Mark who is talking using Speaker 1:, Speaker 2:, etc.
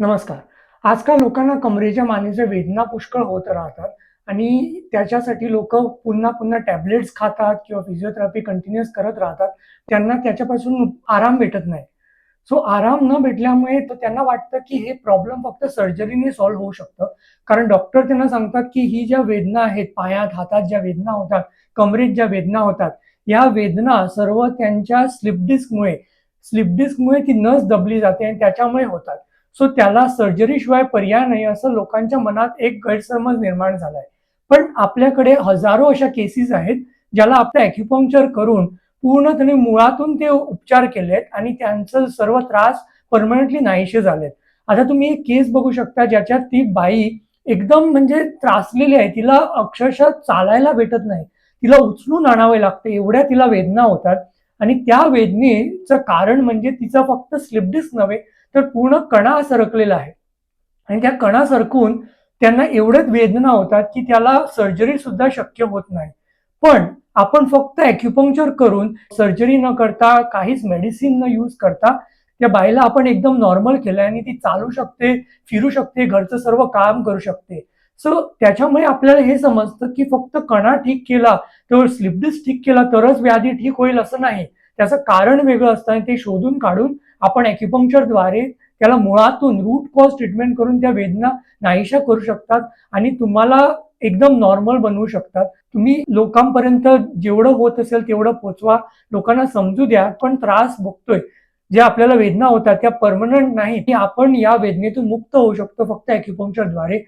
Speaker 1: नमस्कार. आजकाल लोकांना कमरेच्या मानेच्या वेदना पुष्कळ होत राहतात आणि त्याच्यासाठी लोकं पुन्हा-पुन्हा टॅबलेट्स खातात किंवा फिजिओथेरपी कंटिन्यूअस करत राहतात. त्यांना त्याच्यापासून आराम भेटत नाही. सो आराम न भेटल्यामुळे तर त्यांना वाटतं, की हे प्रॉब्लेम फक्त सर्जरीने सॉल्व्ह होऊ शकतं. कारण डॉक्टर त्यांना सांगतात, की ही ज्या वेदना आहेत, पायात, हातात ज्या वेदना होतात, कमरेत ज्या वेदना होतात, या वेदना सर्व त्यांच्या स्लिप डिस्कमुळे ती नस दबली जाते आणि त्याच्यामुळे होतात. सो त्याला सर्जरीशिवाय पर्याय नाही असं लोकांच्या मनात एक गैरसमज निर्माण झालाय. पण आपल्याकडे हजारो अशा केसेस आहेत, ज्याला आपलं ॲक्युपंक्चर करून पूर्णपणे मुळातून ते उपचार केलेत आणि त्यांचं सर्व त्रास परमनंटली नाहीसे झालेत. आता तुम्ही एक केस बघू शकता, ज्याच्यात ती बाई एकदम म्हणजे त्रासलेली आहे. तिला अक्षरशः चालायला भेटत नाही. तिला उचलून आणावे लागते, एवढ्या तिला वेदना होतात आणि त्या वेदनेचं कारण म्हणजे तिचा फक्त स्लिप डिस्क नव्हे, तर पूर्ण कणा सरकलेला आहे आणि त्या कणा सरकून त्यांना एवढ्याच वेदना होतात, की त्याला सर्जरी सुद्धा शक्य होत नाही. पण आपण फक्त ॲक्युपंक्चर करून सर्जरी न करता, काहीच मेडिसिन न यूज करता त्या बाईला आपण एकदम नॉर्मल केलंय आणि ती चालू शकते, फिरू शकते, घरचं सर्व काम करू शकते. सो त्याच्यामुळे आपल्याला हे समजतं, की फक्त कणा ठीक केला, तर स्लिप डिस्क ठीक केला तरच व्याधी ठीक होईल असं नाही. त्याचं कारण वेगळं असतं आणि ते शोधून काढून आपण ॲक्युपंक्चरद्वारे त्याला मुळातून रूट कॉज ट्रीटमेंट करून त्या वेदना नाहीशा करू शकतात आणि तुम्हाला एकदम नॉर्मल बनवू शकतात. तुम्ही लोकांपर्यंत जेवढं होत असेल तेवढं पोहोचवा. लोकांना समजू द्या, आपण त्रास भोगतोय. जे आपल्याला वेदना होतात त्या पर्मनंट नाही, की आपण या वेदनेतून मुक्त होऊ शकतो फक्त ॲक्युपंक्चरद्वारे.